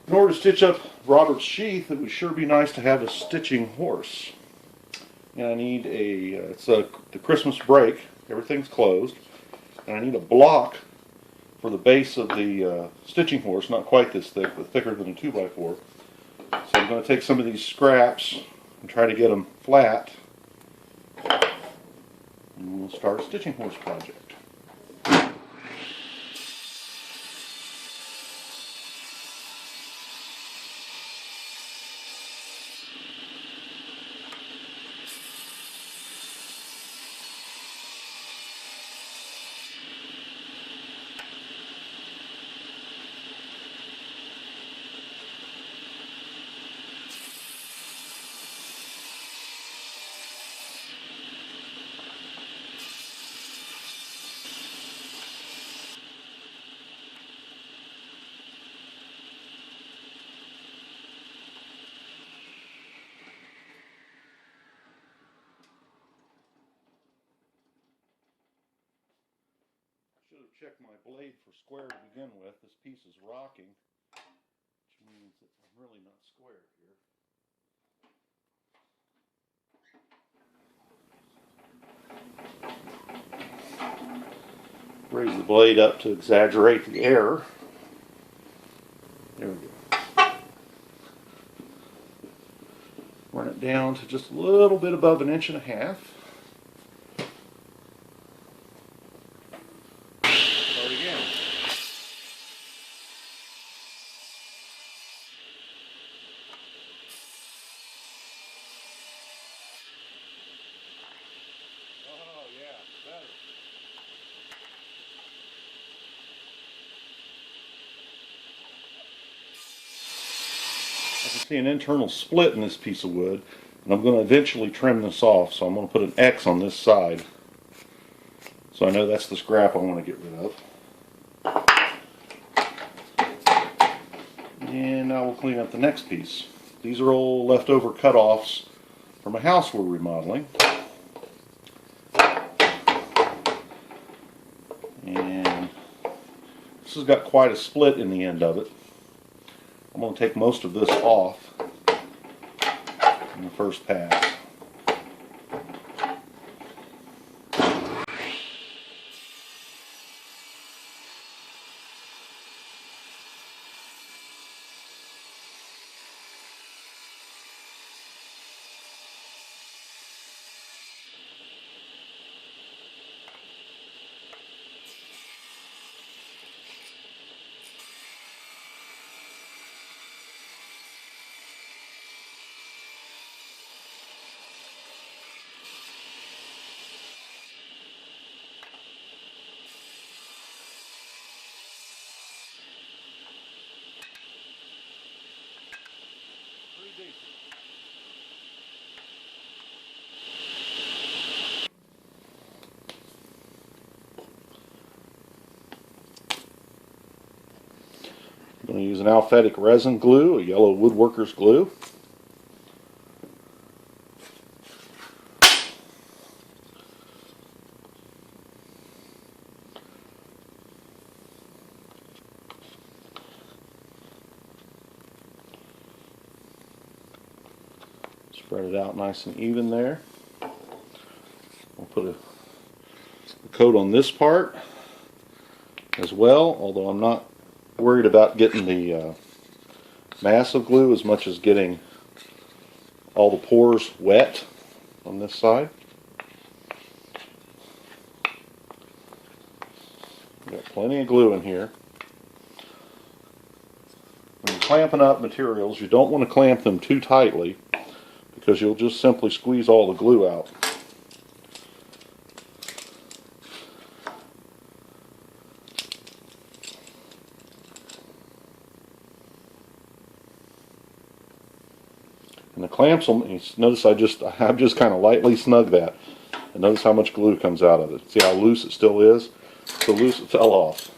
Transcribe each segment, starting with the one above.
In order to stitch up Robert's sheath, it would sure be nice to have a stitching horse. And I need it's the Christmas break, everything's closed, and I need a block for the base of the stitching horse, not quite this thick, but thicker than a 2x4. So I'm going to take some of these scraps and try to get them flat, and we'll start a stitching horse project. I should have checked my blade for square to begin with. This piece is rocking, which means that I'm really not square here. Raise the blade up to exaggerate the error. There we go. Run it down to just a little bit above 1.5 inches. Start again. Oh yeah, better. I can see an internal split in this piece of wood, and I'm going to eventually trim this off, so I'm going to put an X on this side so I know that's the scrap I want to get rid of. And now we'll clean up the next piece. These are all leftover cut-offs from a house we're remodeling. And this has got quite a split in the end of it. I'm going to take most of this off in the first pass. I'm going to use an alphatic resin glue, a yellow woodworker's glue. Spread it out nice and even there. I'll put a coat on this part as well, although I'm not worried about getting the mass of glue as much as getting all the pores wet on this side. Got plenty of glue in here. When you're clamping up materials, you don't want to clamp them too tightly because you'll just simply squeeze all the glue out. And the clamps will, notice I've just kind of lightly snugged that. And notice how much glue comes out of it. See how loose it still is? So loose it fell off.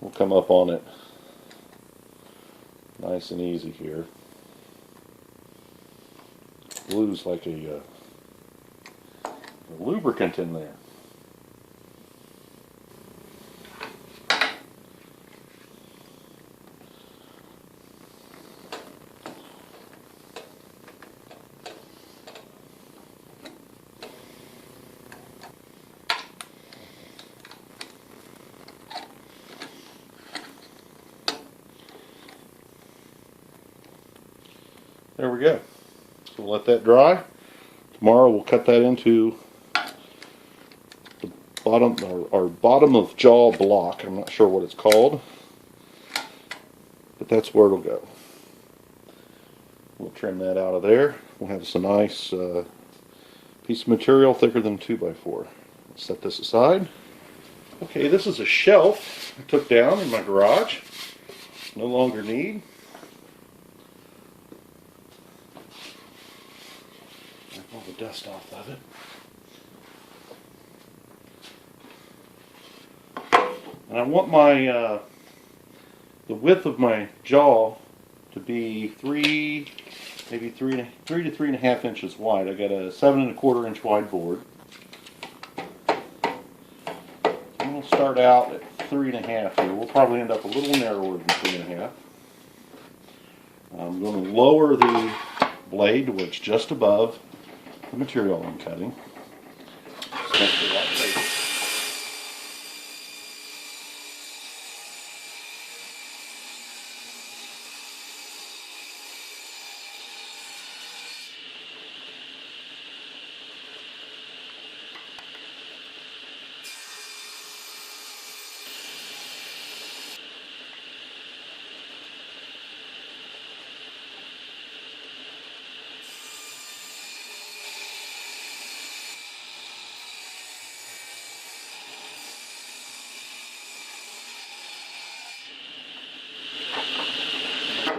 We'll come up on it nice and easy here. glue's like a lubricant in there. There we go. So we'll let that dry. Tomorrow we'll cut that into the bottom, our bottom of jaw block. I'm not sure what it's called, but that's where it'll go. We'll trim that out of there. We'll have us a nice piece of material thicker than 2x4. Set this aside. Okay, this is a shelf I took down in my garage. No longer need. Wipe all the dust off of it. And I want my the width of my jaw to be maybe 3 to 3.5 inches wide. I got a 7 1/4 inch wide board. I'm going to start out at 3.5 here. We'll probably end up a little narrower than 3.5. I'm going to lower the blade to where it's just above the material I'm cutting.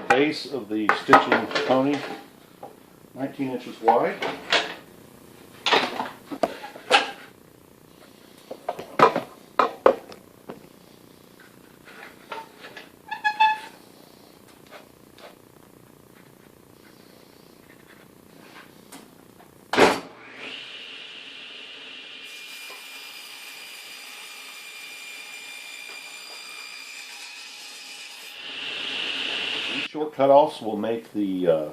Base of the stitching pony, 19 inches wide. Short cutoffs will make the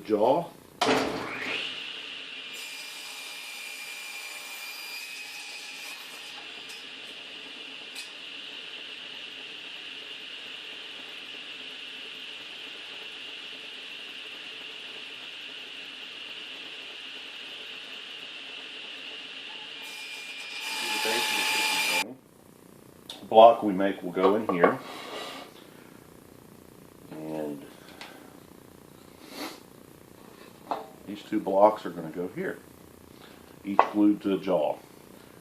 jaw. The block we make will go in here. These two blocks are going to go here, each glued to a jaw.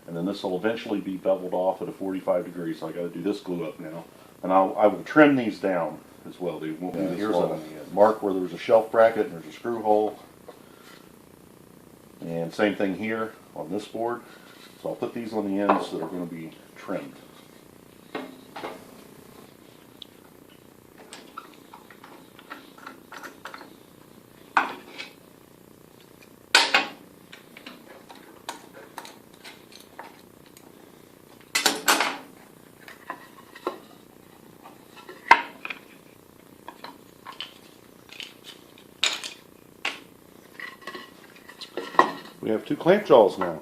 And then this will eventually be beveled off at a 45 degrees, so I got to do this glue up now. And I will trim these down as well. They won't be this long. Mark where there's a shelf bracket and there's a screw hole. And same thing here on this board. So I'll put these on the ends that are going to be trimmed. We have two clamp jaws now.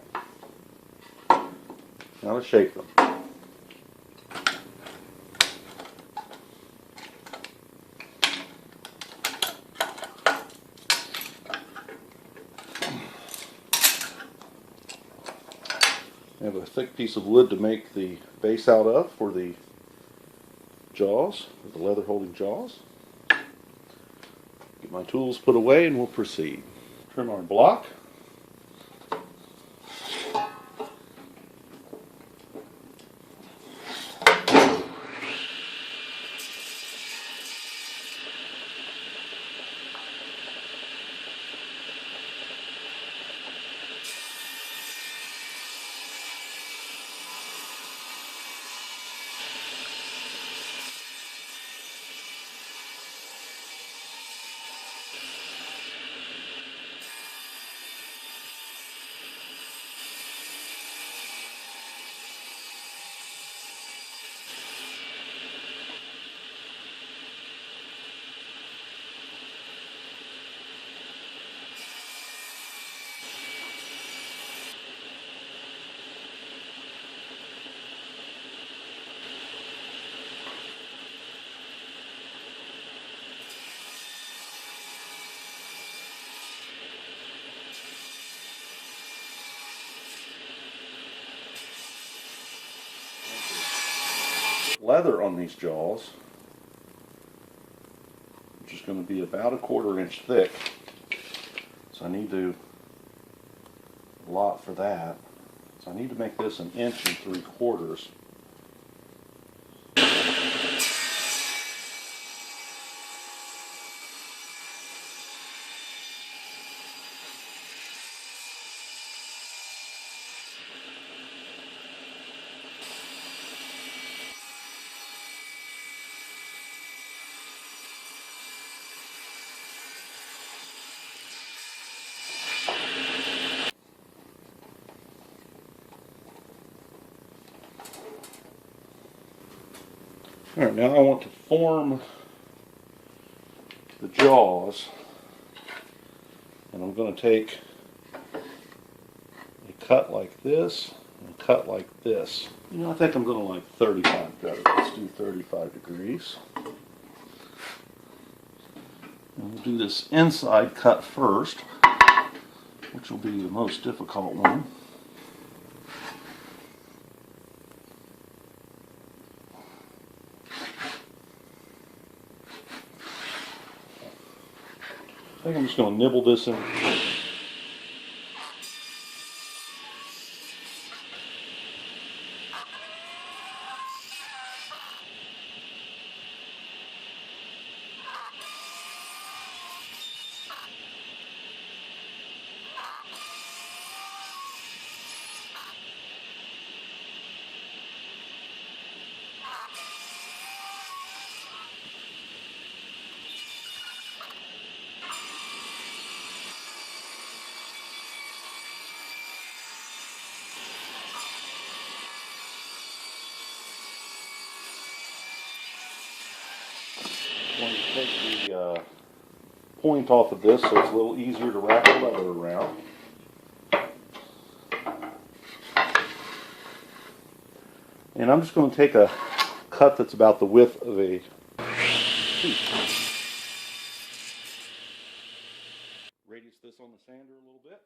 Now let's shape them. I have a thick piece of wood to make the base out of for the jaws, the leather holding jaws. Get my tools put away and we'll proceed. Trim our block. leather on these jaws, which is going to be about a 1/4 inch thick. So I need to lot for that. So I need to make this 1 3/4 inches. Alright, now I want to form the jaws, and I'm going to take a cut like this and a cut like this. You know, I think I'm going to like 35 better. Let's do 35 degrees. And we'll do this inside cut first, which will be the most difficult one. I think I'm just going to nibble this in. Going to take the point off of this so it's a little easier to wrap the leather around. And I'm just going to take a cut that's about the width of a tooth. Radius this on the sander a little bit.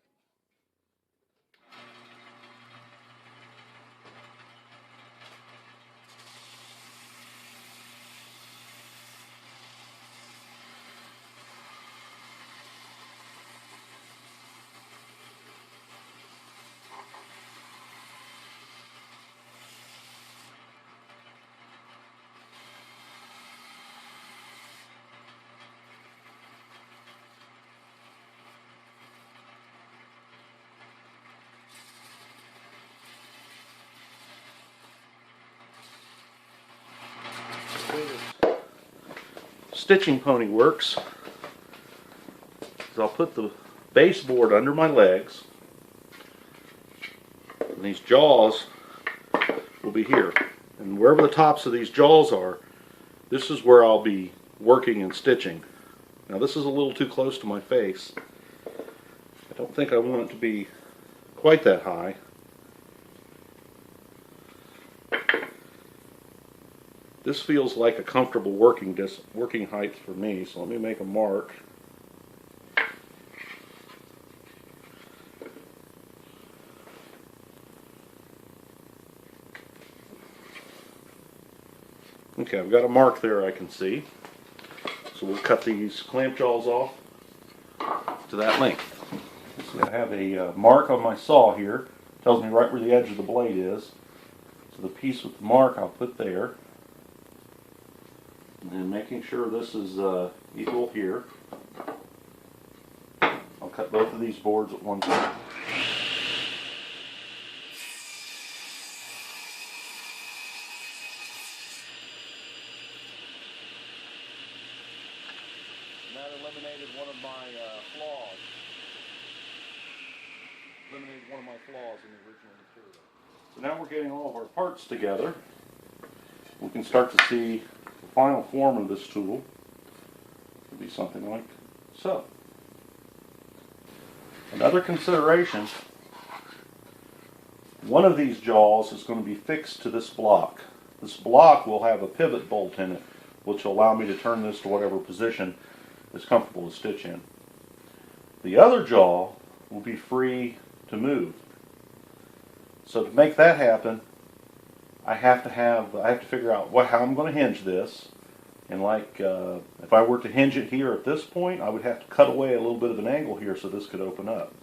Stitching pony works is I'll put the baseboard under my legs, and these jaws will be here, and wherever the tops of these jaws are, this is where I'll be working and stitching. Now this is a little too close to my face. I don't think I want it to be quite that high. This feels like a comfortable working height for me, so let me make a mark. Okay, I've got a mark there I can see. So we'll cut these clamp jaws off to that length. So I have a mark on my saw here. It tells me right where the edge of the blade is. So the piece with the mark I'll put there. And then making sure this is equal here. I'll cut both of these boards at one time. And that eliminated one of my flaws. Eliminated one of my flaws in the original material. So now we're getting all of our parts together. We can start to see the final form of this tool. It'll be something like so. Another consideration, one of these jaws is going to be fixed to this block. This block will have a pivot bolt in it, which will allow me to turn this to whatever position is comfortable to stitch in. The other jaw will be free to move. So to make that happen, I have to figure out how I'm going to hinge this. And like, if I were to hinge it here at this point, I would have to cut away a little bit of an angle here so this could open up.